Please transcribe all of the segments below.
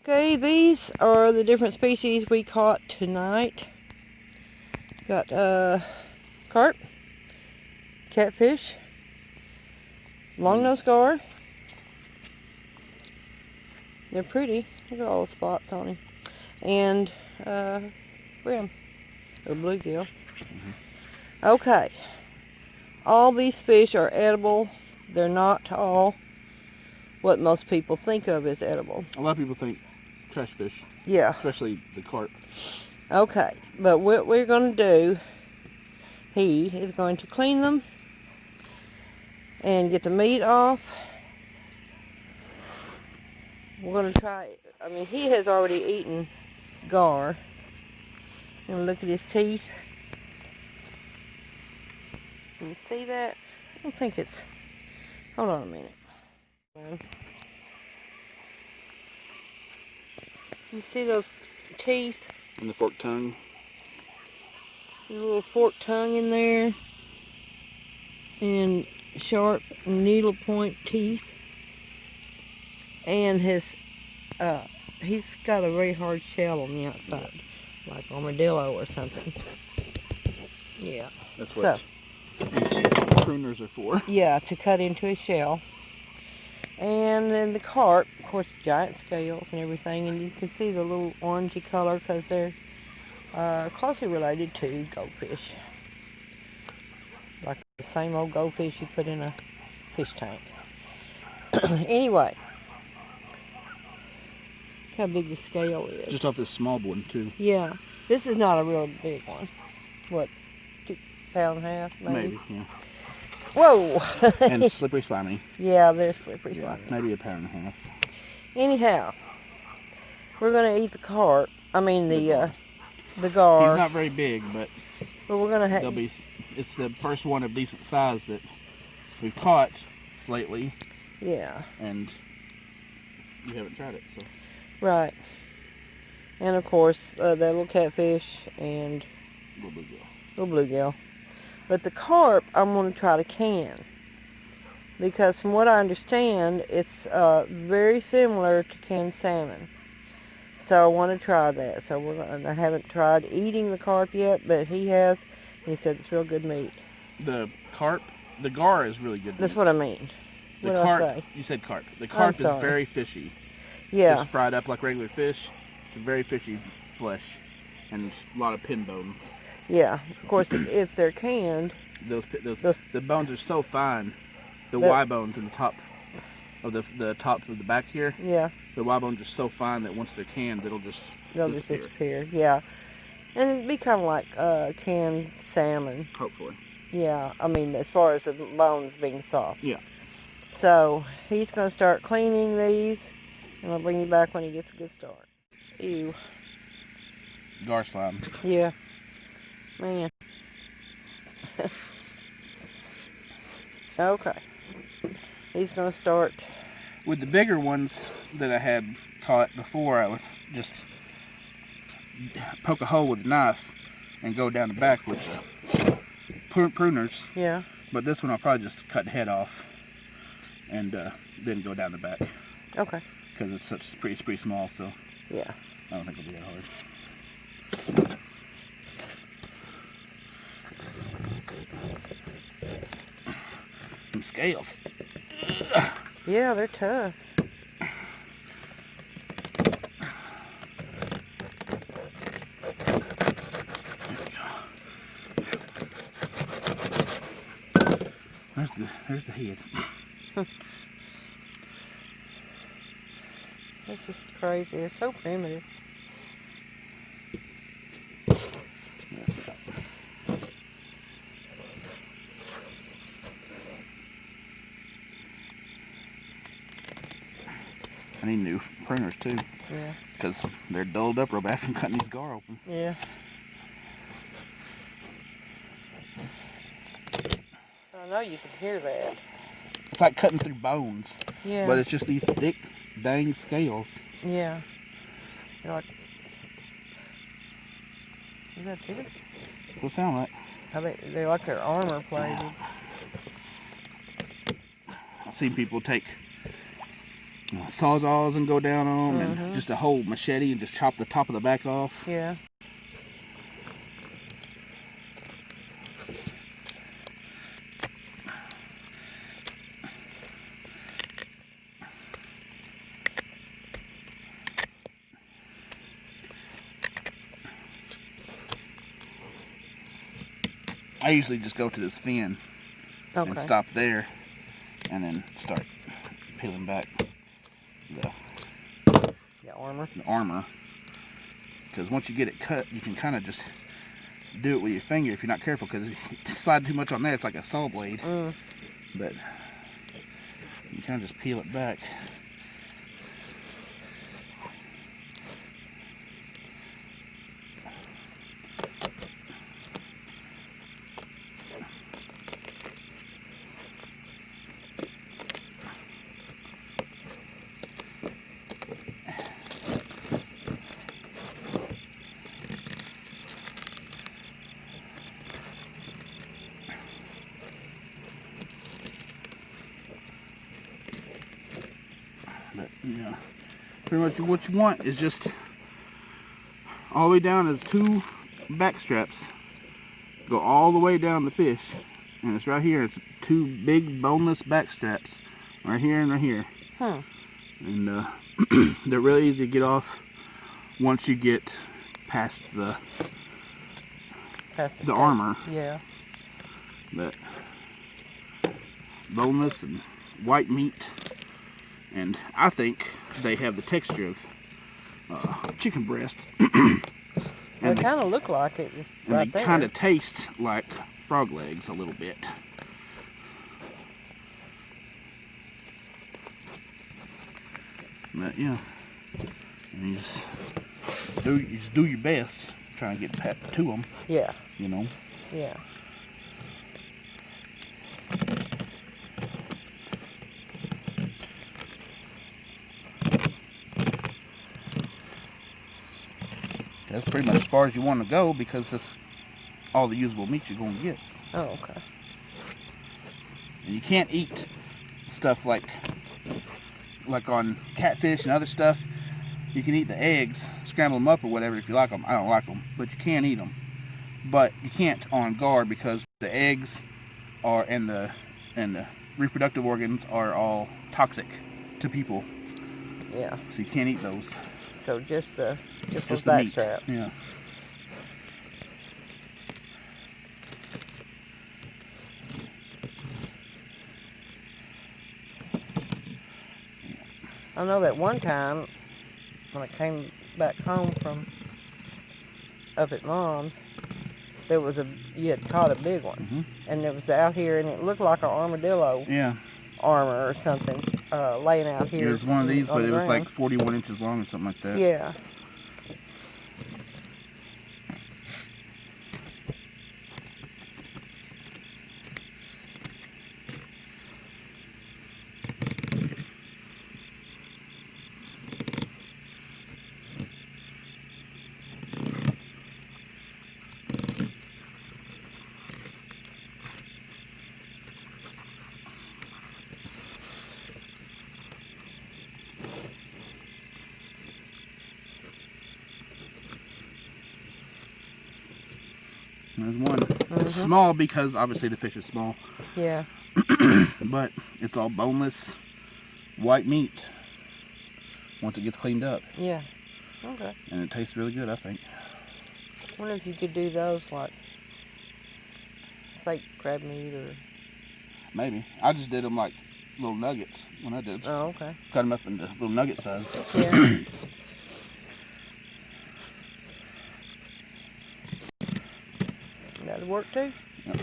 Okay, these are the different species we caught tonight. Got carp, catfish, long-nosed gar. They're pretty. Look at all the spots on him. And brim, or bluegill. Okay, all these fish are edible. They're not all what most people think of as edible. A lot of people think trash fish. Yeah. Especially the carp. Okay, but what we're going to do, he is going to clean them and get the meat off. We're going to try, I mean, he has already eaten gar. And look at his teeth. Can you see that? I don't think it's, hold on a minute. You see those teeth? And the forked tongue. There's a little forked tongue in there. And sharp needle point teeth. And he's got a very hard shell on the outside. Like armadillo or something. Yeah. That's what these pruners are for. Yeah, to cut into his shell. And then the carp, of course, giant scales and everything, and you can see the little orangey color because they're closely related to goldfish. Like the same old goldfish you put in a fish tank. Anyway, look how big the scale is. Just off this small one, too. Yeah, this is not a real big one. What, 2.5 pounds, maybe? Maybe, yeah. Whoa! And slippery slimy. Yeah, they're slippery slimy. Maybe 1.5 pounds. Anyhow, we're going to eat the carp. I mean the gar. He's not very big, but we're going to have... It's the first one of decent size that we've caught lately. Yeah. And you haven't tried it, so... Right. And of course, that little catfish and... Little bluegill. But the carp, I'm going to try to can. Because from what I understand, it's very similar to canned salmon. So I want to try that. So I haven't tried eating the carp yet, but he has. And he said it's real good meat. The carp, the gar is really good meat. That's what I mean. The what carp, did I say? You said carp. The carp is very fishy. Yeah. Just fried up like regular fish. It's very fishy flesh. And a lot of pin bones. Yeah. Of course, if they're canned... The bones are so fine. The Y bones in the top of the top of the back here. Yeah. The Y bones are so fine that once they're canned, they'll just disappear. Yeah. And it'd be kind of like canned salmon. Hopefully. Yeah. I mean, as far as the bones being soft. Yeah. So he's going to start cleaning these, and I'll bring you back when he gets a good start. Ew. Gar slime. Yeah. Man. Okay. He's going to start. With the bigger ones that I had caught before, I would just poke a hole with a knife and go down the back with the pruners. Yeah. But this one I'll probably just cut the head off and then go down the back. Okay. Because it's pretty small, so yeah, I don't think it'll be that hard. Some scales. Yeah, they're tough. There's the head. That's just crazy. It's so primitive. I need new pruners too. Yeah. Because they're dulled up real bad from cutting these gar open. Yeah. I know you can hear that. It's like cutting through bones. Yeah. But it's just these thick, dang scales. Yeah. They're like... Is that bigger? What it sound like? I bet they're like they're armor plated. I've seen people take sawzalls and go down on them, and just a whole machete and just chop the top of the back off. Yeah. I usually just go to this fin and stop there, and then start peeling back the armor. Because once you get it cut, you can kind of just do it with your finger if you're not careful. Because if you slide too much on there, it's like a saw blade. But you kind of just peel it back. But yeah, pretty much what you want is just all the way down is 2 back straps. Go all the way down the fish, and it's right here. It's 2 big boneless back straps, right here and right here. And they're really easy to get off once you get past the armor. Yeah. But boneless and white meat. And I think they have the texture of chicken breast. They kind of look like it. Just and right they kind of taste like frog legs a little bit. But yeah, and you just do your best, try and get to them. Yeah. You know. Yeah. That's pretty much as far as you want to go, because that's all the usable meat you're going to get. Oh, okay. And you can't eat stuff like on catfish and other stuff. You can eat the eggs, scramble them up or whatever if you like them. I don't like them, but you can eat them. But you can't on guard, because the eggs are and the reproductive organs are all toxic to people. Yeah. So you can't eat those. So just the meat. straps. Yeah. I know that one time when I came back home from up at Mom's, you had caught a big one, and it was out here, and it looked like an armadillo. Yeah. Armor or something laying out here. It was one of these, but it was like 41 inches long or something like that. Yeah. There's one. It's small because obviously the fish is small. Yeah. But it's all boneless, white meat once it gets cleaned up. Yeah. Okay. And it tastes really good, I think. I wonder if you could do those like crab meat or... Maybe. I just did them like little nuggets when I did. Oh, okay. Cut them up into little nugget size. Yeah. That'd work too. Yep.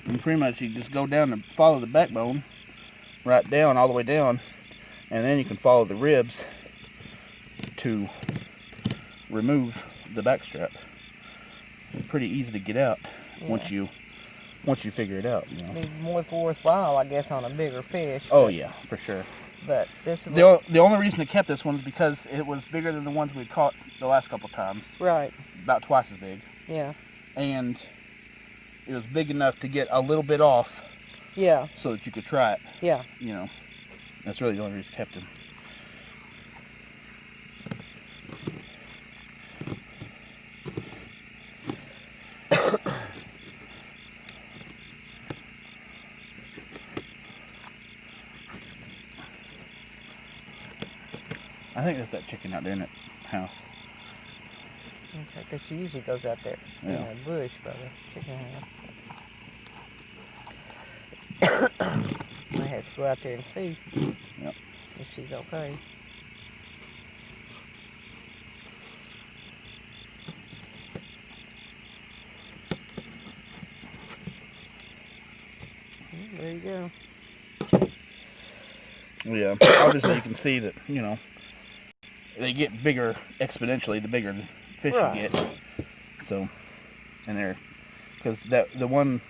And pretty much you just go down and follow the backbone right down, all the way down, and then you can follow the ribs to remove the back strap. It's pretty easy to get out once you once you figure it out, you know. Be more worthwhile, I guess, on a bigger fish. Oh yeah, for sure. But this is the only reason it kept this one is because it was bigger than the ones we caught the last couple times. Right. About twice as big. Yeah. And it was big enough to get a little bit off. Yeah. So that you could try it. Yeah. You know, that's really the only reason it kept him. I think that's that chicken out there in that house. Okay, because she usually goes out there in the bush by the chicken house. I have to go out there and see if she's okay. There you go. Yeah, obviously you can see that, you know, they get bigger exponentially the bigger the fish you get. So, and they're, because the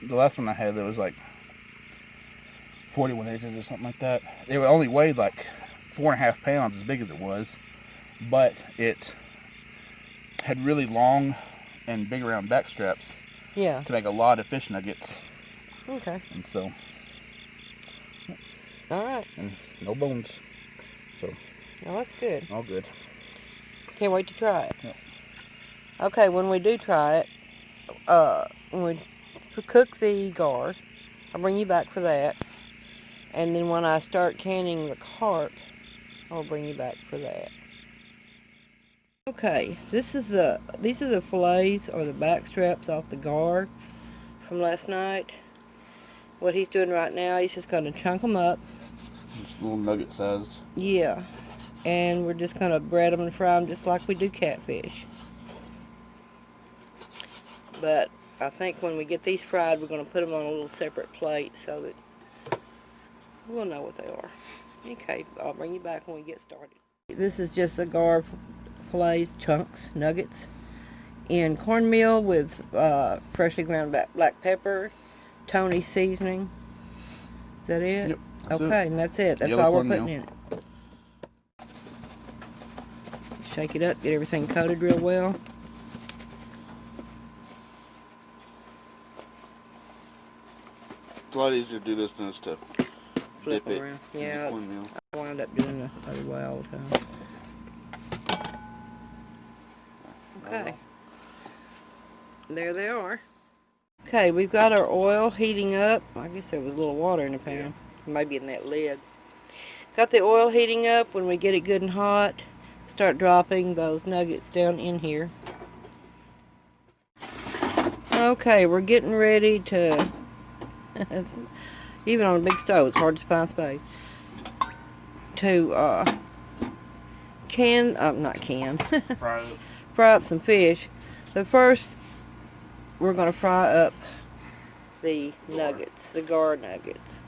last one I had, there was like 41 inches or something like that. They only weighed like 4.5 pounds, as big as it was, but it had really long and big round back straps. Yeah. To make a lot of fish nuggets. Okay. And so. All right. And no bones. So. Well, that's good. All good. Can't wait to try it. Yep. Okay, when we do try it, when we cook the gar, I'll bring you back for that. And then when I start canning the carp, I'll bring you back for that. Okay, these are the fillets or the back straps off the gar from last night. What he's doing right now, he's just going to chunk them up. Just little nugget sized. Yeah, and we're just going to bread them and fry them just like we do catfish. But I think when we get these fried, we're going to put them on a little separate plate so that we'll know what they are. Okay, I'll bring you back when we get started. This is just the gar fillets, chunks, nuggets, in cornmeal with freshly ground black pepper, Tony seasoning. Is that it? Yep. Okay, and that's it. That's all we're putting in it. Shake it up, get everything coated real well. It's a lot easier to do this than it's to Flip dip it around. in Yeah, the cornmeal. I wound up doing the other way all the time. Okay. There they are. Okay, we've got our oil heating up. I guess there was a little water in the pan. Maybe in that lid. Got the oil heating up. When we get it good and hot, start dropping those nuggets down in here. Okay, we're getting ready to... even on a big stove, it's hard to find space. To fry up some fish. But first, we're going to fry up the nuggets, the gar nuggets.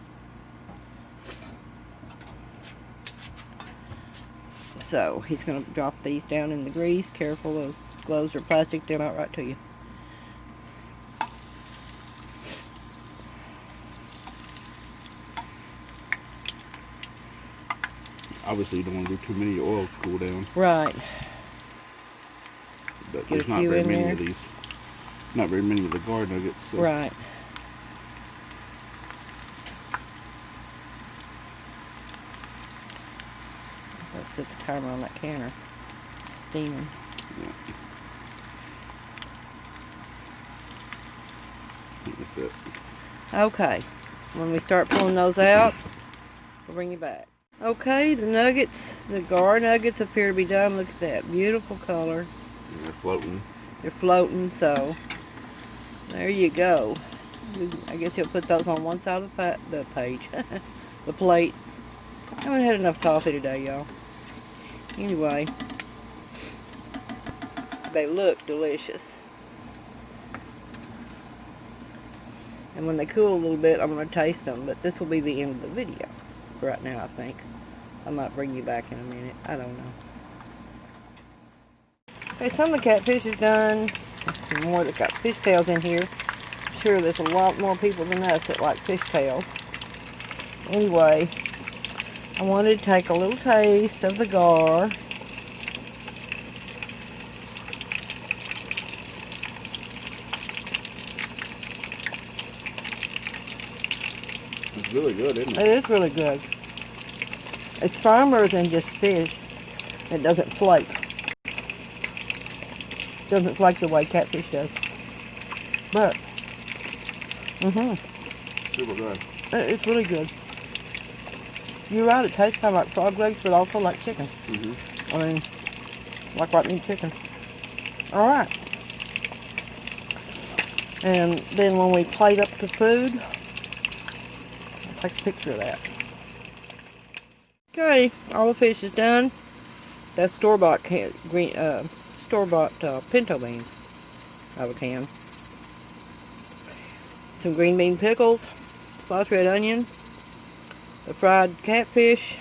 So, he's going to drop these down in the grease. Careful, those gloves are plastic, they'll out right to you. Obviously, you don't want to do too many oil to cool down. Right. But there's not very many of these. Not very many of the gar nuggets. So. Right. Let's set the timer on that canner. It's steaming. Yeah. That's it. Okay. When we start pulling those out, we'll bring you back. Okay, the nuggets, the gar nuggets appear to be done. Look at that beautiful color. And they're floating. They're floating, so there you go. I guess you'll put those on one side of the page, the plate. I haven't had enough coffee today, y'all. Anyway, they look delicious. And when they cool a little bit, I'm going to taste them, but this will be the end of the video for right now, I think. I might bring you back in a minute. I don't know. Okay, some of the catfish is done. Some more that got fish tails in here. sure there's a lot more people than us that like fishtails. Anyway, I wanted to take a little taste of the gar. It's really good, isn't it? It is really good. It's firmer than just fish. It doesn't flake. It doesn't flake the way catfish does. But, Super good. It's really good. You're right, it tastes kind of like frog legs, but also like chicken. I mean, like white meat chicken. Alright. And then when we plate up the food, I'll take a picture of that. Okay, all the fish is done. That's store-bought pinto beans out of a can. Some green bean pickles, sliced red onion, the fried catfish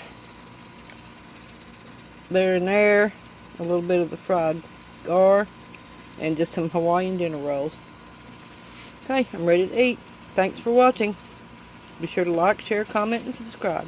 there and there, a little bit of the fried gar, and just some Hawaiian dinner rolls. Okay, I'm ready to eat. Thanks for watching. Be sure to like, share, comment, and subscribe.